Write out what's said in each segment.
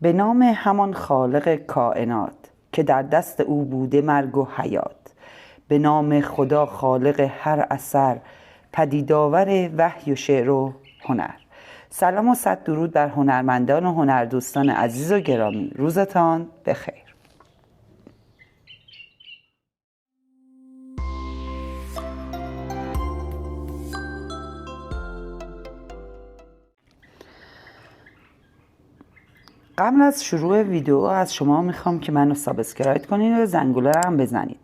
به نام همان خالق کائنات که در دست او بوده مرگ و حیات. به نام خدا خالق هر اثر، پدیدآور وحی و شعر و هنر. سلام و صد درود بر هنرمندان و هنردوستان عزیز و گرامی. روزتان بخیر. قبل از شروع ویدیو از شما میخوام که منو سابسکرایب کنید و زنگوله رو هم بزنید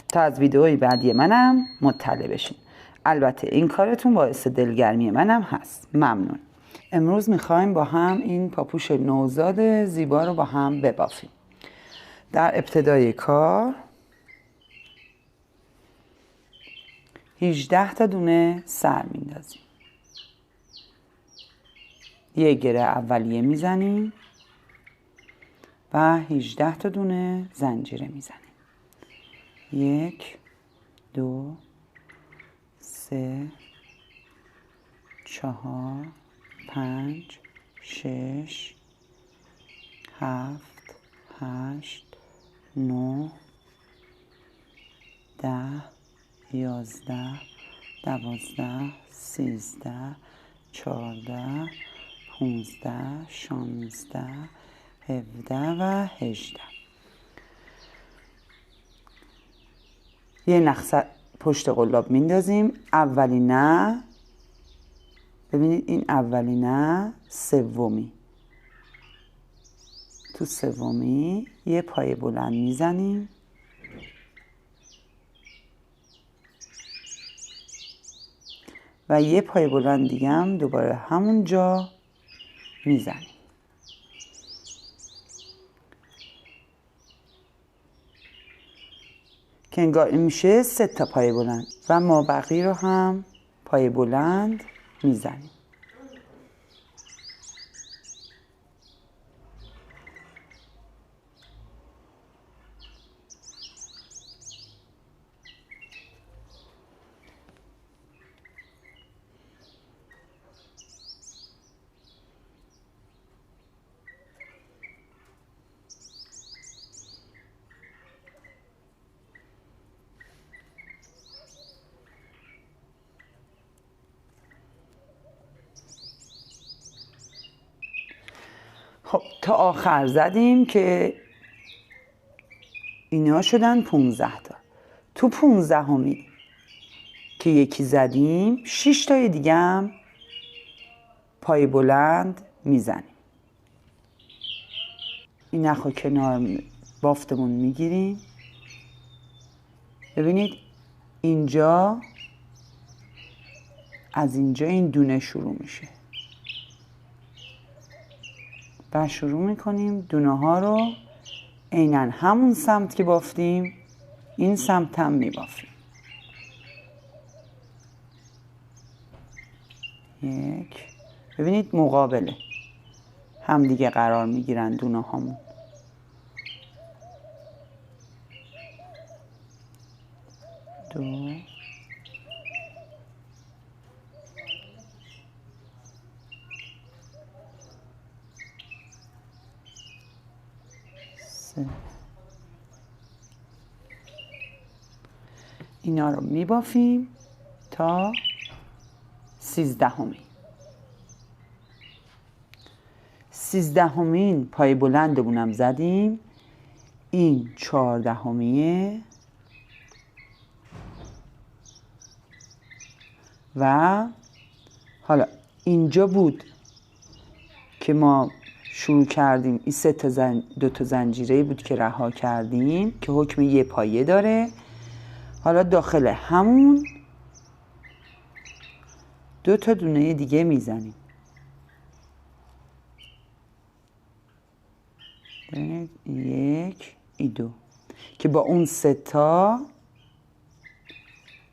تا از ویدیوهای بعدی منم مطلع بشین. البته این کارتون باعث دلگرمی منم هست. ممنون. امروز میخوایم با هم این پاپوش نوزاد زیبا رو با هم ببافیم. در ابتدای کار 18 تا دونه سر میندازیم. یه گره اولیه میزنیم و 18 تا دونه زنجیره میزنیم. 1 2 3 4 5 6 7 8 9 10 11 12 13 14 15 16 17 و 18. یه نخ پشت قلاب میندازیم. اولی نه، ببینید این اولی نه، سومی. تو سومی یه پای بلند میزنیم و یه پای بلند دیگه هم دوباره همونجا میزنیم. که انگار این میشه 3 تا پای بلند و مابقی رو هم پای بلند میزنیم. خب تا آخر زدیم که اینا شدن 15 تا. تو 15می که یکی زدیم 6 تای دیگه هم پای بلند میزنیم. این نخو کنار بافتمون میگیریم. ببینید اینجا، از اینجا این دونه شروع میشه و شروع میکنیم دونه ها رو عیناً همون سمت که بافتیم این سمت هم میبافیم. 1. ببینید مقابله هم دیگه قرار میگیرن دونه هامون. 2 3. اینا رو میبافیم تا 13می. 13مین پای بلندمونم زدیم. این 14میه و حالا اینجا بود که ما شروع کردیم. این 2 تا زنجیره بود که رها کردیم که حکم یه پایه داره. حالا داخل همون 2 تا دونه دیگه میزنیم. ببینید 1 2 که با اون 3 تا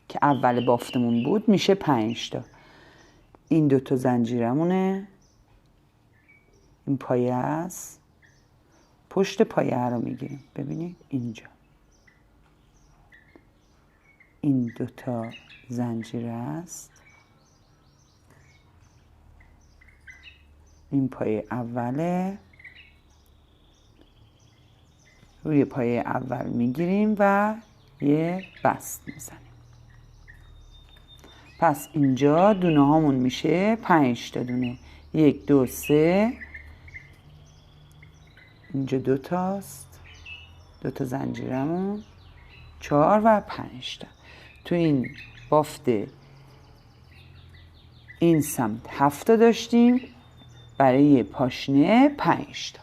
که اول بافتمون بود میشه 5 تا. این 2 تا زنجیرمونه. این پایه است. پشت پایه رو میگیریم. ببینید اینجا این 2 تا زنجیره است. این پایه اوله روی پایه اول میگیریم و یه بست میزنیم. پس اینجا دونه هامون میشه 5 تا دونه. 1 2 3. اینجا 2 تاست، 2 تا زنجیرمون، 4 و 5 تا. تو این بافت این سمت 7 تا داشتیم، برای پاشنه 5 تا.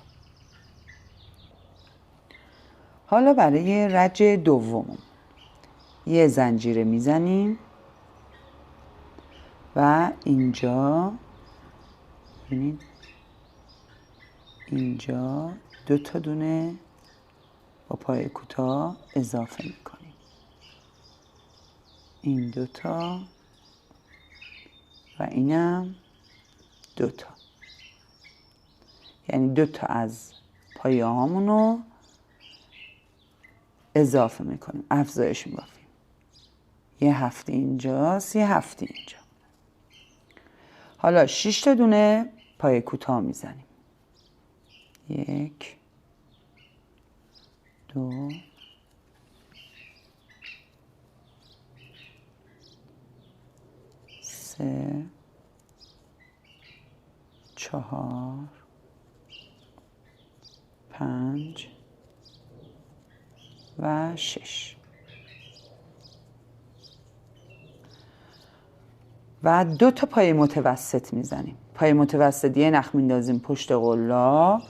حالا برای رج دوم یه زنجیره میزنیم و اینجا ببینید اینجا 2 تا دونه با پای کوتاه اضافه میکنیم. این 2 تا و اینم 2 تا، یعنی 2 تا از پایه هامونو اضافه میکنیم، افزایش میبافیم. یه هفته اینجاست، یه هفته اینجا. حالا 6 تا دونه پایه کوتاه میزنیم. 1 2 3 4 5 و 6 و 2 تا پای متوسط میزنیم. پای متوسط یه نخ میندازیم پشت قلاب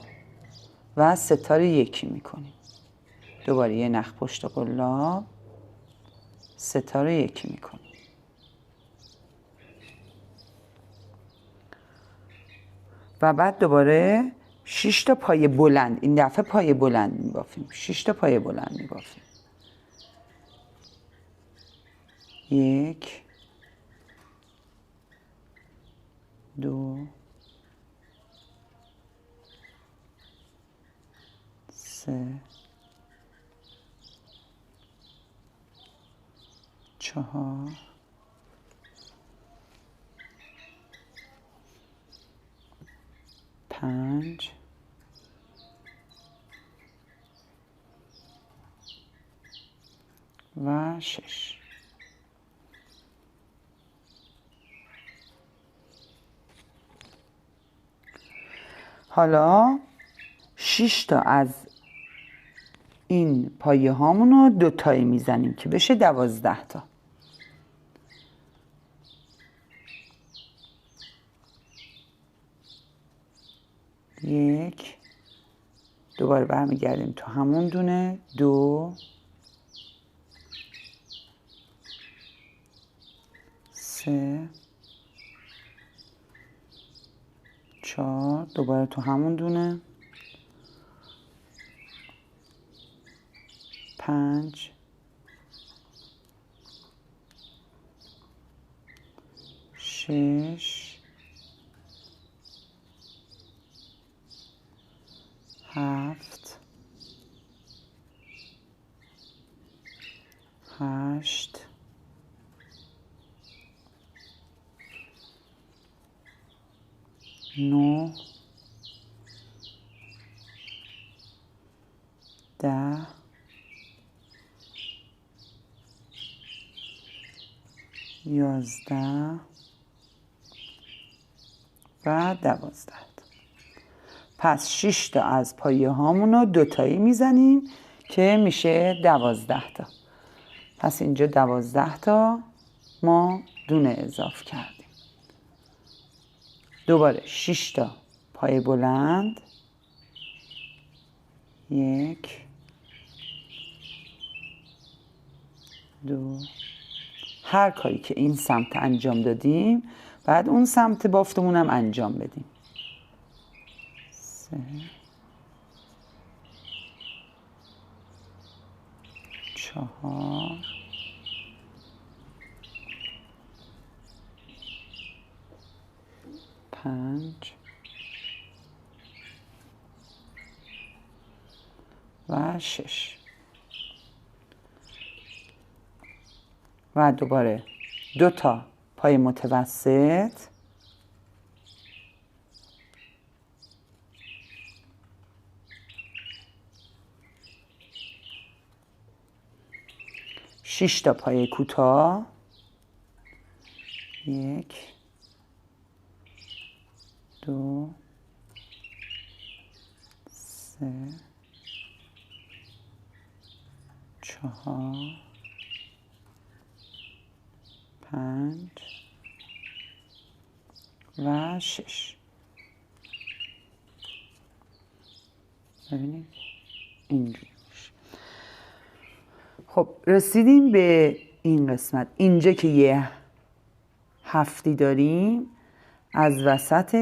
و ستاره یکی میکنیم. دوباره یه نخ پشت قلاب، ستاره یکی میکنیم. و بعد دوباره 6 تا پای بلند، این دفعه پای بلند میبافیم. 6 تا پای بلند میبافیم. 1 2 3 4 5 و 6. حالا 6 تا از این پایه هامونو 2 تایی میزنیم که بشه 12 تا. یک، دوباره برمیگردیم تو همون دونه. 2 3 4، دوباره تو همون دونه. 5 6 7 8 9 10 11 و 12. پس 6 تا از پایه هامونو 2 تایی میزنیم که میشه 12 تا. پس اینجا 12 تا ما دونه اضافه کردیم. دوباره 6 تا پای بلند. 1 2. هر کاری که این سمت انجام دادیم بعد اون سمت بافتمون هم انجام بدیم. 3 4 5 و 6 و دوباره 2 تا پای متوسط. 6 تا پایه کوتاه، 1 2 3 4 5 و 6. ببینید اینجوری میشه. خب رسیدیم به این قسمت. اینجا که یه هفتی داریم، از وسط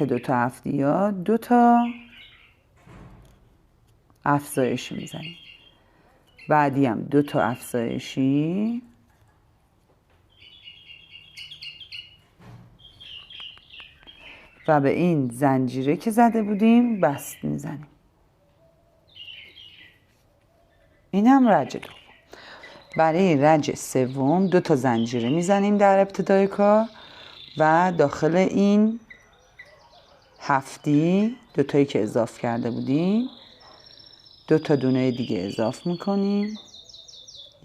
دوتا هفتی ها 2 تا افزایشی میزنیم. بعدی هم 2 تا افزایشی، و به این زنجیره که زده بودیم بست میزنیم. این هم رج دوم. برای رج سوم 2 تا زنجیره میزنیم در ابتدای کار و داخل این هفتی 2 تایی که اضافه کرده بودیم 2 تا دونه دیگه اضافه میکنیم.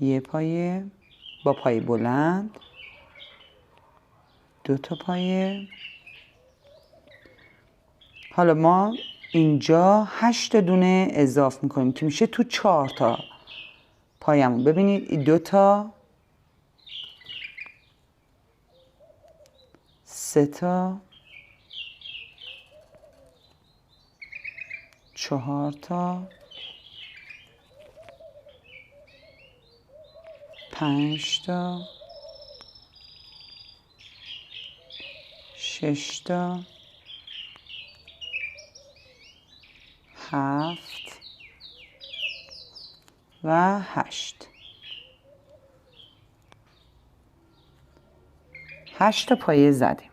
یه پایه با پای بلند، 2 تا پایه. حالا ما اینجا 8 تا دونه اضافه میکنیم که میشه تو 4 تا پایمون. ببینید این 2 تا، 3 تا، 4 تا، 5 تا، 6 تا، 7 و 8. 8 تا پایه زدیم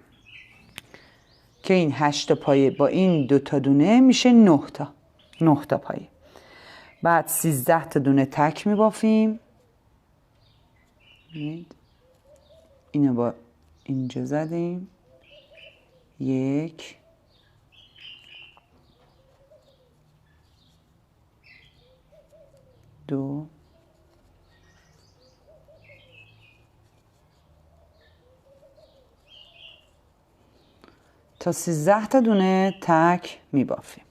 که این 8 تا پایه با این 2 تا دونه میشه 9 تا پایه. بعد 13 تا دونه تک میبافیم. اینو با اینجا زدیم، 1 2 تا 13 تا دونه تک میبافیم.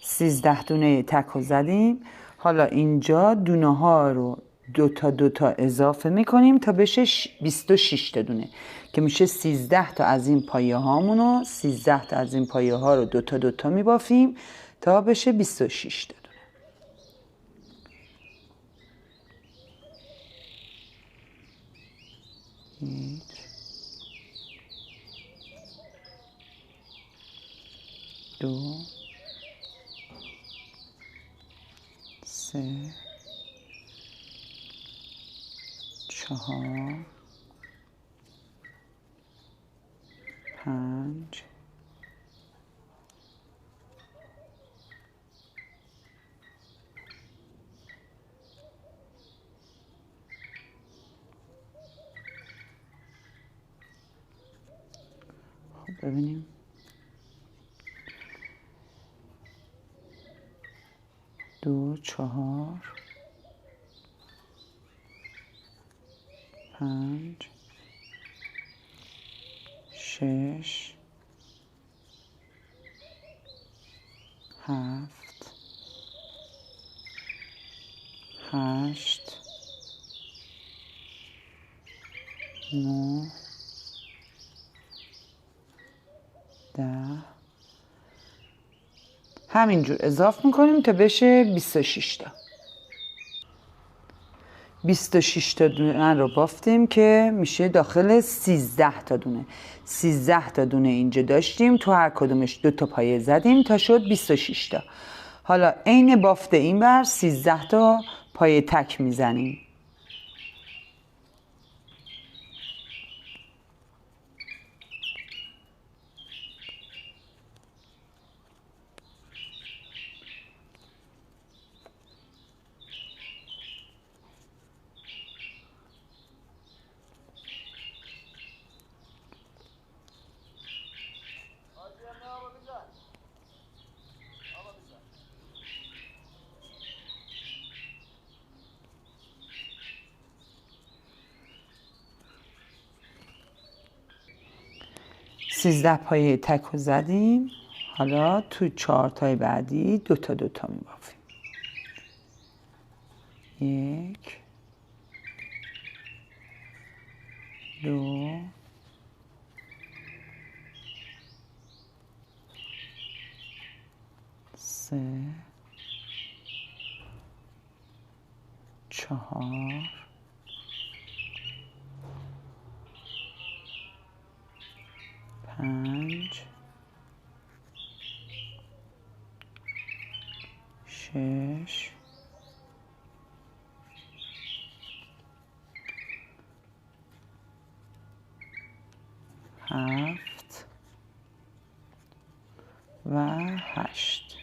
سیزده دونه تک رو زدیم. حالا اینجا دونه ها رو 2 تا اضافه میکنیم تا بشه 26 تا دونه که میشه 13 تا از این پایه هامونو 13 تا از این پایه ها رو 2 تا میبافیم تا بشه 26 تا دونه. دو 3 4 5 خب ببینیم 2 4 5 6 7 8 9 10. همینجور اضافه میکنیم تا بشه 26 تا. 26 تا دونه رو بافتیم که میشه داخل 13 تا دونه. 13 تا دونه اینجا داشتیم، تو هر کدومش 2 تا پایه زدیم تا شد 26 تا. حالا عین بافت این بر 13 تا پایه تک میزنیم. 13 پایه تک رو زدیم. حالا تو 4 تای بعدی 2 تا 2 تا میبافیم. 1 2 3 4 5 6 7 و 8.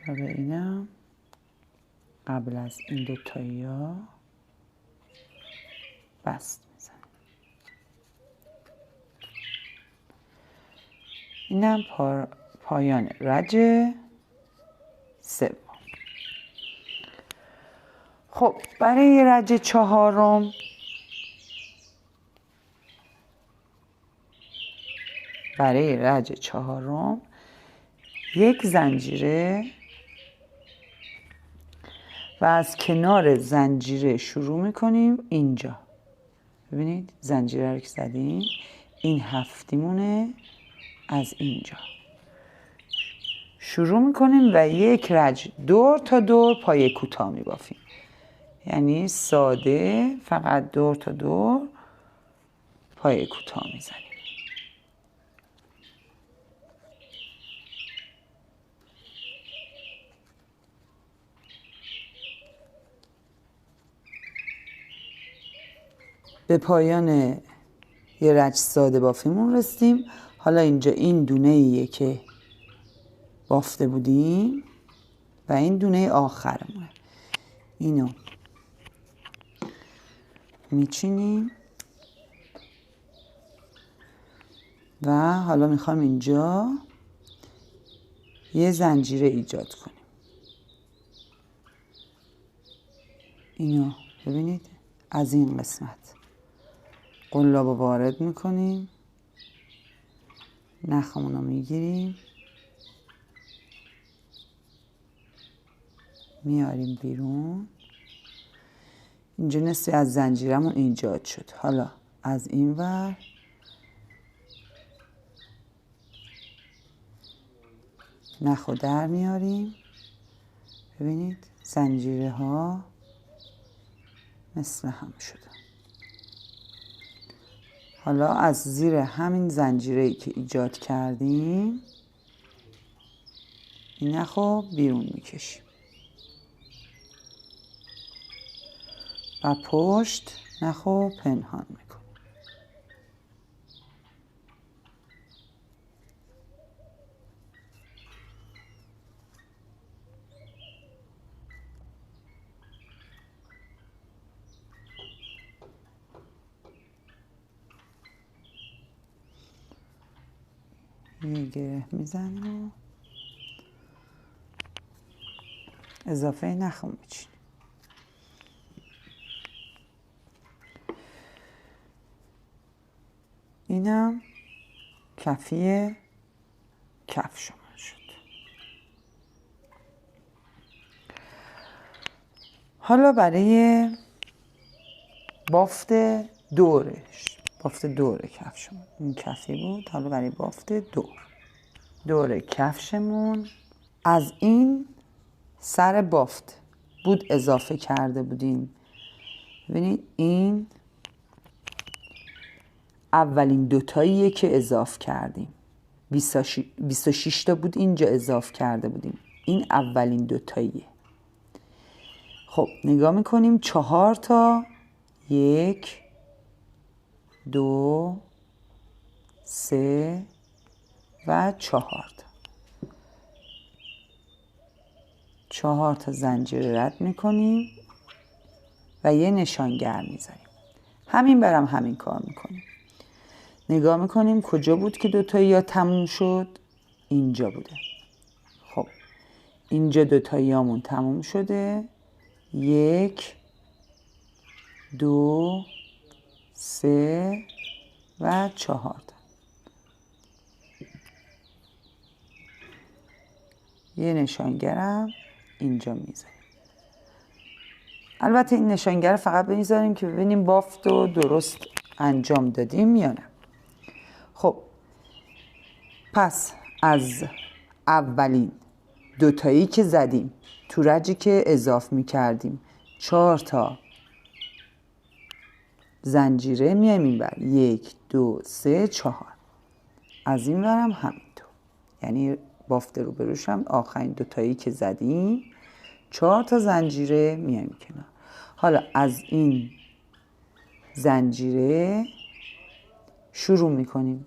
و به اینم قبل از این دوتایی ها بست میزنیم. اینم پایان رج سوم. خب برای رج چهارم یک زنجیره و از کنار زنجیره شروع میکنیم اینجا. ببینید زنجیره رو که زدیم، این هفتیمونه از اینجا شروع میکنیم و یک رج دور تا دور پایه کوتاه میبافیم. یعنی ساده فقط دور تا دور پایه کوتاه میزنیم. به پایان یه رج ساده بافیمون رسیدیم. حالا اینجا این دونه ایه که بافته بودیم و این دونه آخرمونه. اینو میچینیم و حالا میخوام اینجا یه زنجیره ایجاد کنیم. اینو ببینید از این قسمت قلاب رو وارد میکنیم، نخمون رو میگیریم، میاریم بیرون. اینجا نصفی از زنجیرمون ایجاد شد. حالا از این ور نخو در میاریم. ببینید زنجیره ها مثل هم شده. حالا از زیر همین زنجیره‌ای که ایجاد کردیم این نخو بیرون میکشیم و پشت نخو پنهان میکنیم. یه گره میزنیم و اضافه نخو میچینیم. اینم کفی کفش من شد. حالا برای بافت دورش، بافت دور کفشمون، این کفی بود. حالا برای بافت دور کفشمون از این سر بافت بود اضافه کرده بودیم. ببینید این اولین دوتاییه که اضافه کردیم. 26 تا بود اینجا اضافه کرده بودیم. این اولین دوتاییه. خب نگاه میکنیم 4 تا 1 2 3 و 4 تا زنجیره رد میکنیم و یه نشانگر میذاریم. همین برم همین کار میکنیم. نگاه میکنیم کجا بود که دوتایی ها تموم شد؟ اینجا بوده. خب اینجا دوتایی هامون تموم شده. 1 2 3 و 4 تا. یه نشانگرم اینجا میذاریم. البته این نشانگر فقط بذاریم که ببینیم بافت رو درست انجام دادیم یا نه. خب پس از اولین دوتایی که زدیم تو رجی که اضاف میکردیم 4 تا زنجیره میایم این بر 1 2 3 4. از این ورم همینطور، یعنی بافت رو بروشم آخرین دوتایی که زدیم 4 تا زنجیره میایم کنار. حالا از این زنجیره شروع میکنیم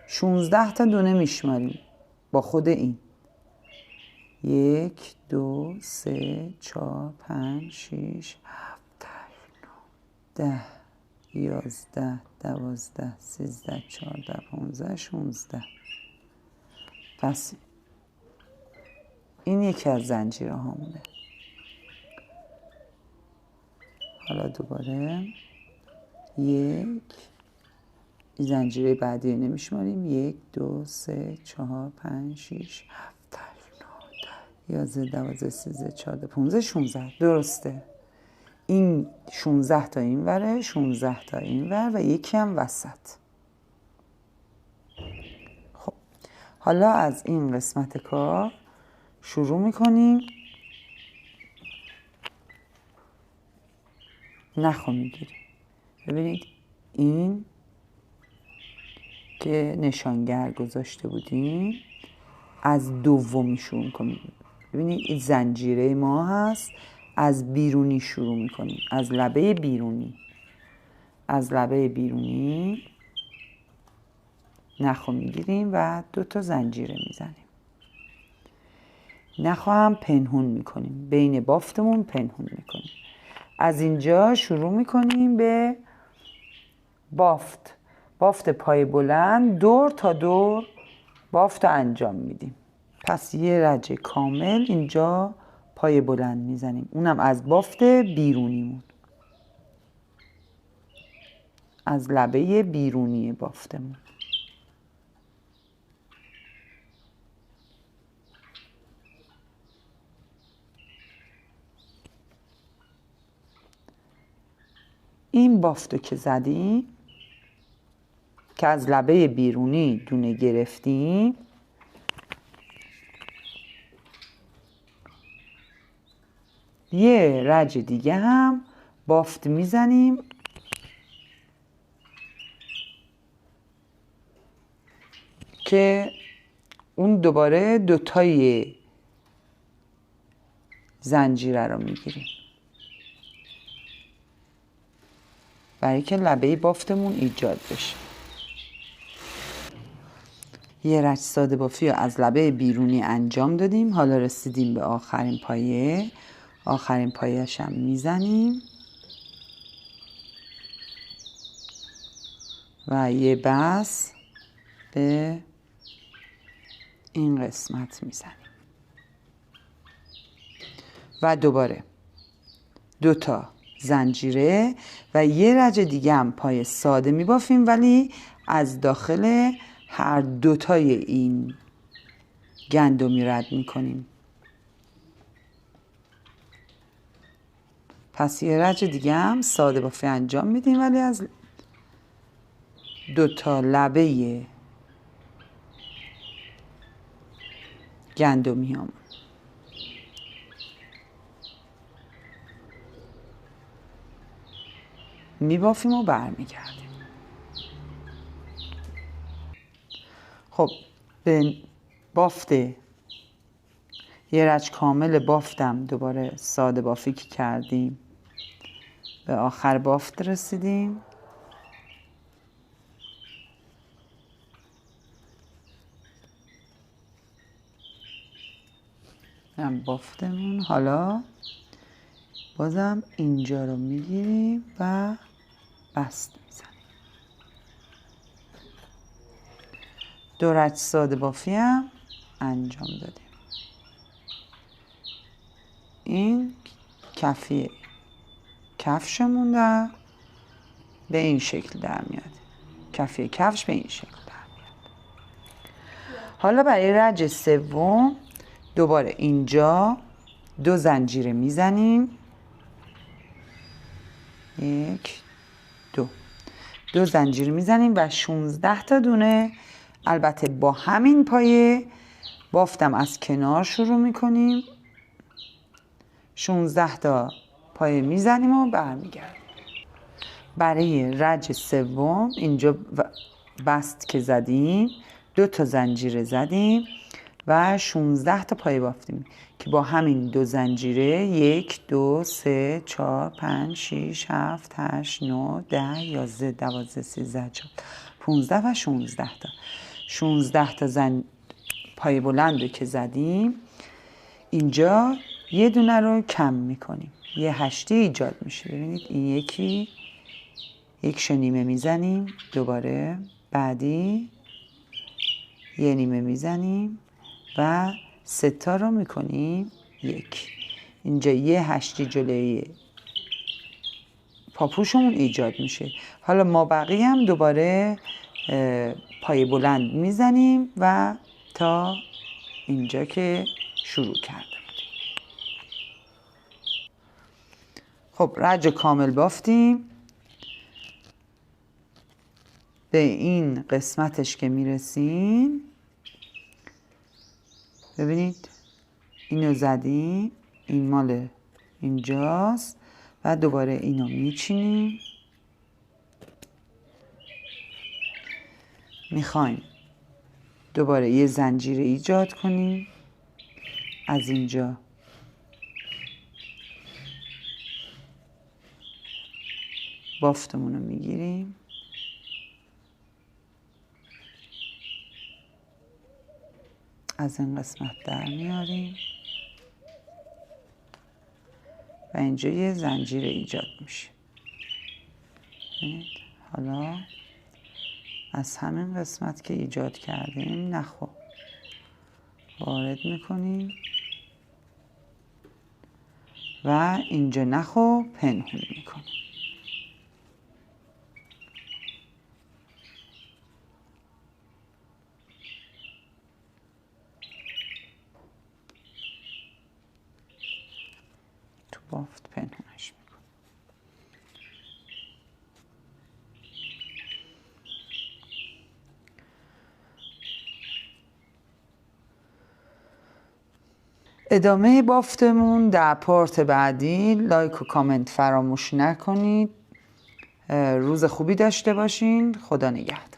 16 تا دونه میشماریم با خود این 1 2 3 4 5 6 7 8 9 10 11 12 13 14 15 16. پس این یکی از زنجیره هامونه. حالا دوباره یک زنجیره بعدی نمیشماریم 1 2 3 4 5 6 7 8 9 10 11 12 13 14 15 16. درسته. این 16 تا این وره 16 تا این ور و یکی هم وسط. خب حالا از این قسمت کار شروع میکنیم نخو میگیریم. ببینید این که نشانگر گذاشته بودیم از دومی شروع میکنیم. ببینید این زنجیره ما هست، از بیرونی شروع میکنیم، از لبه بیرونی. از لبه بیرونی نخو میگیریم و 2 تا زنجیره میزنیم. نخو هم پنهون میکنیم، بین بافتمون پنهون میکنیم. از اینجا شروع میکنیم به بافت پای بلند، دور تا دور بافت انجام میدیم. پس یه رج کامل اینجا پای بلند میزنیم، اونم از بافت بیرونیمون، از لبه بیرونی بافتمون. این بافتو که زدیم که از لبه بیرونی دونه گرفتیم یه رج دیگه هم بافت میزنیم که اون دوباره 2 تای زنجیره رو میگیریم برای که لبه بافتمون ایجاد بشه. یه رج ساده بافی رو از لبه بیرونی انجام دادیم. حالا رسیدیم به آخرین پایه. آخرین پایه‌اش هم میزنیم و یه بس به این قسمت میزنیم و دوباره 2 تا زنجیره و یه رج دیگه هم پای ساده میبافیم، ولی از داخل هر 2 تای این گندمی رد میکنیم. پس یه رج دیگه هم ساده بافی انجام میدیم، ولی از 2 تا لبه گندمی هم میبافیم و برمیگردیم. خب به بافت یه رج کامل بافتم دوباره ساده بافی که کردیم به آخر بافت رسیدیم. هم بافتمون. حالا بازم اینجا رو میگیریم و بست میزنیم. 2 رج ساده بافی هم انجام دادیم. این کفیه کفشمون در به این شکل در میاد. کفه کفش به این شکل در میاد. حالا برای رج سوم دوباره اینجا 2 زنجیره میزنیم. 1 2 زنجیر میزنیم و 16 تا دونه، البته با همین پایه بافتم از کنار شروع میکنیم. 16 تا پایه میزنیم و برمیگردیم. برای رج سوم اینجا بست که زدیم 2 تا زنجیره زدیم و 16 تا پایه بافتیم که با همین 2 زنجیره 1 2 3 4 5 6 7 8 9 10 11 12 13 14 15 و 16 تا پایه بلند رو که زدیم اینجا یه دونه رو کم میکنیم، یه هشتی ایجاد میشه. ببینید این یکی 1 نیمه میزنیم، دوباره بعدی 1 نیمه میزنیم و 3 تا رو میکنیم 1. اینجا یه هشتی جلوی پاپوشمون ایجاد میشه. حالا ما بقیه هم دوباره پای بلند میزنیم و تا اینجا که شروع کرده بودیم. خب رج کامل بافتیم. به این قسمتش که میرسیم ببینید اینو زدیم، این مال اینجاست و دوباره اینو میچینیم. میخوایم دوباره یه زنجیر ایجاد کنیم از اینجا بافتمون رو میگیریم از این قسمت در میاریم و اینجا یه زنجیر ایجاد میشه. حالا از همین قسمت که ایجاد کردیم نخو وارد میکنیم و اینجا نخو پنهون میکنیم. تو بافت پنهونش میکنیم. ادامه بافتمون در پارت بعدی. لایک و کامنت فراموش نکنید. روز خوبی داشته باشین. خدا نگهدار.